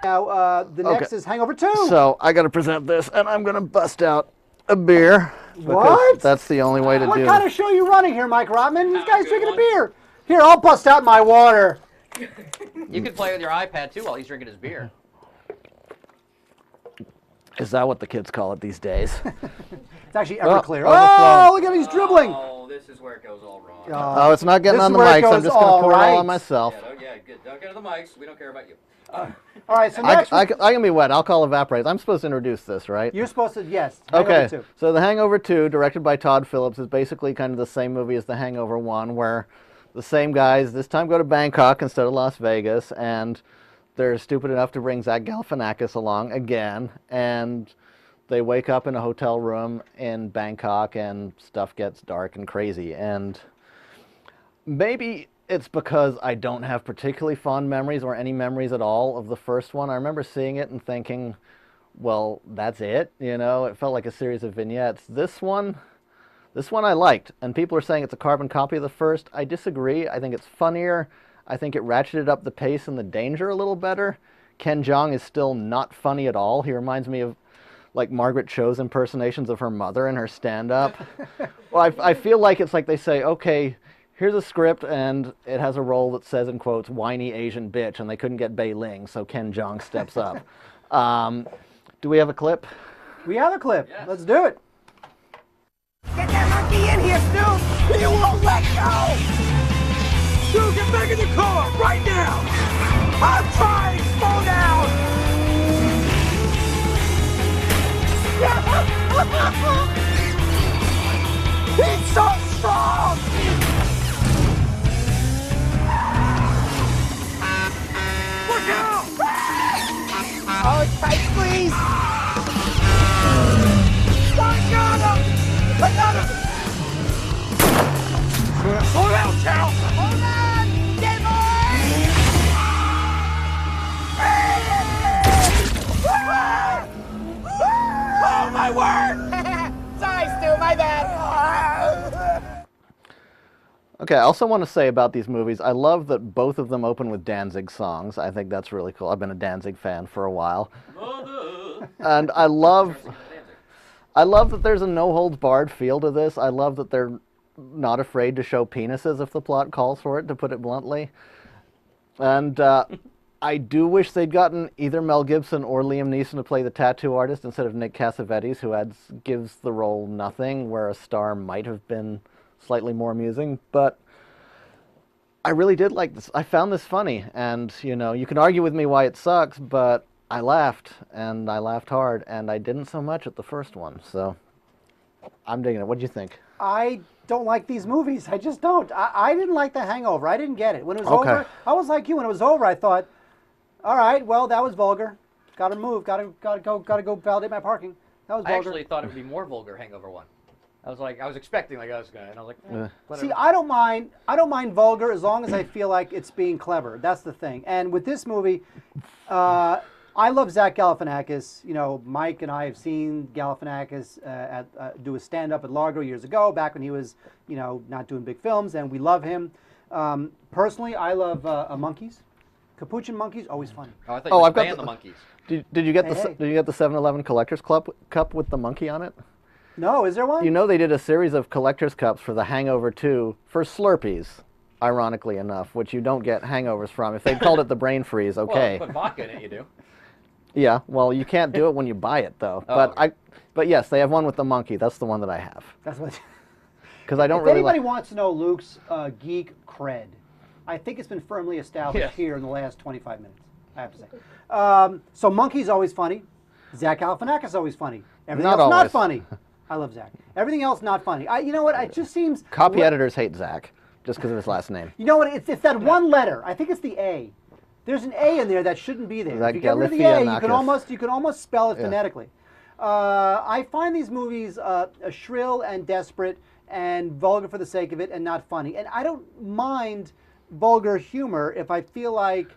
Now, the next is Hangover 2. So I got to present this, and I'm going to bust out a beer. What? That's the only way to do it. What kind of show are you running here, Mike Rotman? This guy's drinking a beer. Here, I'll bust out my water. You can play with your iPad, too, while he's drinking his beer. Is that what the kids call it these days? It's actually Everclear. Oh, look at him, he's dribbling. Oh, this is where it goes all wrong. Oh, it's not getting on the mics. I'm just going to pour it all on myself. Yeah, good. Don't get on the mics. We don't care about you. All right, so next I can be wet. I'll call Evaporate. I'm supposed to introduce this, right? You're supposed to, yes. Okay, so The Hangover 2, directed by Todd Phillips, is basically kind of the same movie as The Hangover 1, where the same guys this time go to Bangkok instead of Las Vegas, and they're stupid enough to bring Zach Galifianakis along again, and they wake up in a hotel room in Bangkok, and stuff gets dark and crazy. And maybe it's because I don't have particularly fond memories or any memories at all of the first one. I remember seeing it and thinking, well, that's it, you know? It felt like a series of vignettes. This one I liked, and people are saying it's a carbon copy of the first. I disagree. I think it's funnier. I think it ratcheted up the pace and the danger a little better. Ken Jeong is still not funny at all. He reminds me of like Margaret Cho's impersonations of her mother in her stand-up. Well, I feel like it's like they say, okay, here's a script, and it has a role that says, in quotes, whiny Asian bitch, and they couldn't get Bei Ling, so Ken Jeong steps up. Do we have a clip? We have a clip. Yes. Let's do it. Get that monkey in here, Stu! You won't let go! Stu, get back in the car, right now! I'm trying! Slow down! He's so strong! Look out! Oh, tight squeeze! I got him! I got him! Slow down, Chow! Hold on! Get Oh, my word! Sorry, Stu, my bad. Okay, I also want to say about these movies, I love that both of them open with Danzig songs. I think that's really cool. I've been a Danzig fan for a while. And I love that there's a no-holds-barred feel to this. I love that they're not afraid to show penises if the plot calls for it, to put it bluntly. And I do wish they'd gotten either Mel Gibson or Liam Neeson to play the tattoo artist instead of Nick Cassavetes, who gives the role nothing, where a star might have been slightly more amusing. But I really did like this. I found this funny, and you know, you can argue with me why it sucks, but I laughed, and I laughed hard, and I didn't so much at the first one. So I'm digging it. What do you think? I don't like these movies. I just don't. I didn't like The Hangover. I didn't get it. When it was over, I was like you. When it was over, I thought, all right, well, that was vulgar. Got to move. Got to go validate my parking. That was vulgar. I actually thought it would be more vulgar, Hangover 1. I was expecting like I was going, and I was like, whatever. See, I don't mind vulgar as long as I feel like it's being clever. That's the thing. And with this movie, I love Zach Galifianakis. You know, Mike and I have seen Galifianakis do a stand-up at Largo years ago, back when he was, you know, not doing big films, and we love him. Personally, I love Monkeys. Capuchin Monkeys, always funny. Oh, I thought you were the Monkeys. Did you get did you get the 7-Eleven Collector's Cup with the monkey on it? No, is there one? You know they did a series of collector's cups for The Hangover 2 for Slurpees, ironically enough, which you don't get hangovers from. If they called it the brain freeze, okay. Well, put vodka in it, you do. Yeah, well, you can't do it when you buy it, though. Oh, but yes, they have one with the monkey. That's the one that I have. That's what. Because I don't if really. Anybody wants to know Luke's geek cred, I think it's been firmly established here in the last 25 minutes. I have to say. So Monkey's always funny. Zach Galifianakis always funny. Everything else not funny. I love Zach. Everything else not funny. You know what? It just seems. Copy editors hate Zach just because of his last name. You know what? It's that one letter. I think it's the A. There's an A in there that shouldn't be there. If you get rid of the A, you can almost spell it phonetically. I find these movies shrill and desperate and vulgar for the sake of it and not funny. And I don't mind vulgar humor if I feel like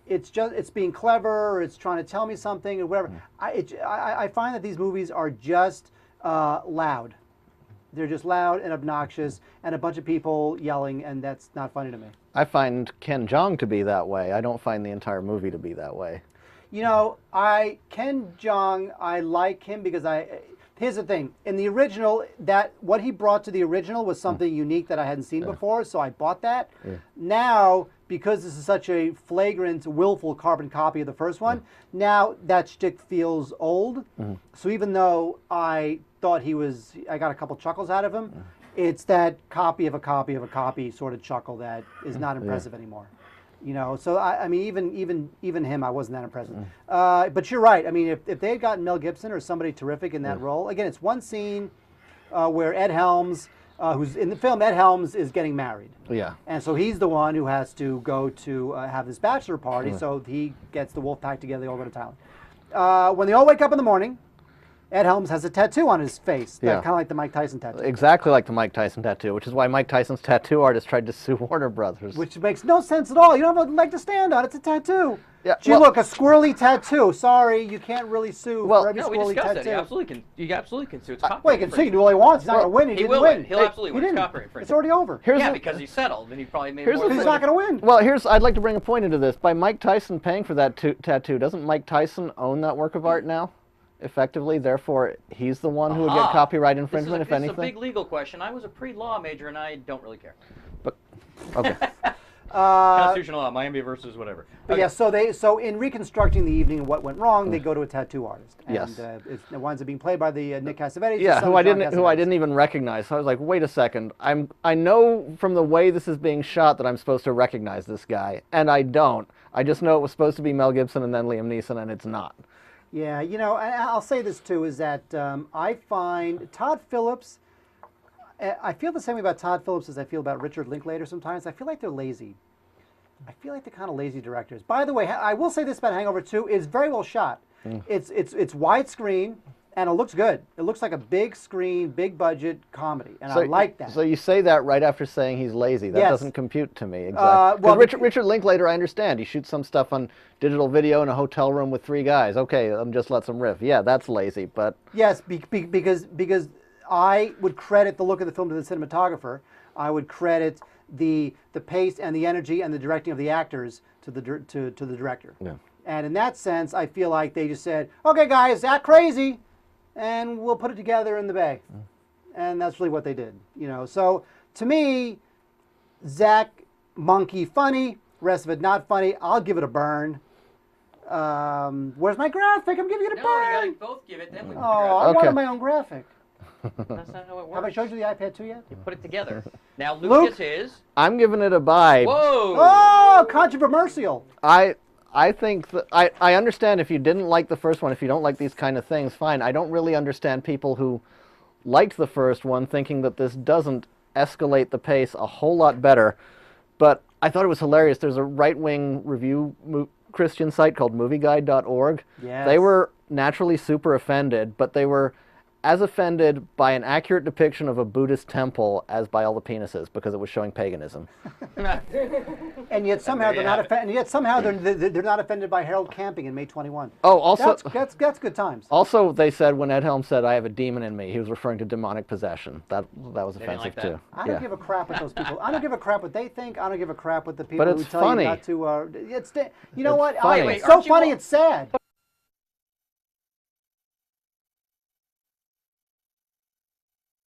it's being clever or it's trying to tell me something or whatever. I find that these movies are just loud. They're just loud and obnoxious and a bunch of people yelling, and that's not funny to me. I find Ken Jeong to be that way. I don't find the entire movie to be that way. You know, Ken Jeong, I like him because here's the thing. In the original, what he brought to the original was something unique that I hadn't seen before, so I bought that. Yeah. Now, because this is such a flagrant, willful carbon copy of the first one, now that shtick feels old. So even though I thought I got a couple chuckles out of him, it's that copy of a copy of a copy sort of chuckle that is not impressive anymore. You know, so I mean, even him, I wasn't that impressed with. But you're right. I mean, if they had gotten Mel Gibson or somebody terrific in that role, again, it's one scene where Ed Helms, who's in the film, Ed Helms is getting married. Yeah. And so he's the one who has to go to have this bachelor party. So he gets the wolf pack together. They all go to Thailand. When they all wake up in the morning, Ed Helms has a tattoo on his face, kind of like the Mike Tyson tattoo. Exactly like the Mike Tyson tattoo, which is why Mike Tyson's tattoo artist tried to sue Warner Brothers. Which makes no sense at all. You don't have a leg to stand on. It's a tattoo. Yeah, gee, look, a squirrely tattoo. Sorry, you can't really sue for every squirrely tattoo. He absolutely can sue. It's copyright. Well, he can sue. He can do all he wants. He's not going to win. He will win. He'll absolutely win. It's copyright infringement. It's already over. Because he settled, and he probably made more. He's not going to win. Well, I'd like to bring a point into this. By Mike Tyson paying for that tattoo, doesn't Mike Tyson own that work of art now? Effectively, therefore, he's the one who would get copyright infringement, if anything. This is a big legal question. I was a pre-law major, and I don't really care. But okay. Constitutional law, Miami versus whatever. But yeah, so in reconstructing the evening and what went wrong, they go to a tattoo artist, and it winds up being played by the Nick Cassavetes. Yeah, who I didn't even recognize. So I was like, wait a second, I know from the way this is being shot that I'm supposed to recognize this guy, and I don't. I just know it was supposed to be Mel Gibson and then Liam Neeson, and it's not. Yeah, you know, and I'll say this too, is that I find Todd Phillips, I feel the same way about Todd Phillips as I feel about Richard Linklater sometimes. I feel like they're lazy. I feel like they're kind of lazy directors. By the way, I will say this about Hangover 2, it's very well shot. It's widescreen, and it looks good. It looks like a big screen, big budget comedy, and I like that. So you say that right after saying he's lazy. That doesn't compute to me. Exactly. Well, Richard Linklater, I understand. He shoots some stuff on digital video in a hotel room with 3 guys. Okay, just let them riff. Yeah, that's lazy, but... Yes, because I would credit the look of the film to the cinematographer. I would credit the pace and the energy and the directing of the actors to the director. Yeah. And in that sense, I feel like they just said, okay, guys, act crazy, and we'll put it together in the bay. And that's really what they did. You know, so to me, Zach, monkey, funny, rest of it not funny. I'll give it a burn. Where's my graphic? I'm giving it a burn. No, you both give it. Then we I wanted my own graphic. That's not how it works. Have I showed you the iPad 2 yet? You put it together. Now Luke is. I'm giving it a buy. Whoa! Oh, controversial. I think that I understand if you didn't like the first one, if you don't like these kind of things, fine. I don't really understand people who liked the first one thinking that this doesn't escalate the pace a whole lot better. But I thought it was hilarious. There's a right-wing review Christian site called movieguide.org. Yes. They were naturally super offended, but they were as offended by an accurate depiction of a Buddhist temple as by all the penises, because it was showing paganism. And yet somehow they're not offended. And yet somehow they're not offended by Harold camping in May 21. Oh, also that's good times. Also, they said when Ed Helms said, "I have a demon in me," he was referring to demonic possession. That was offensive too. I don't give a crap what those people. I don't give a crap what they think. I don't give a crap what the people who tell you not to. You know what? Funny. It's so funny. It's sad.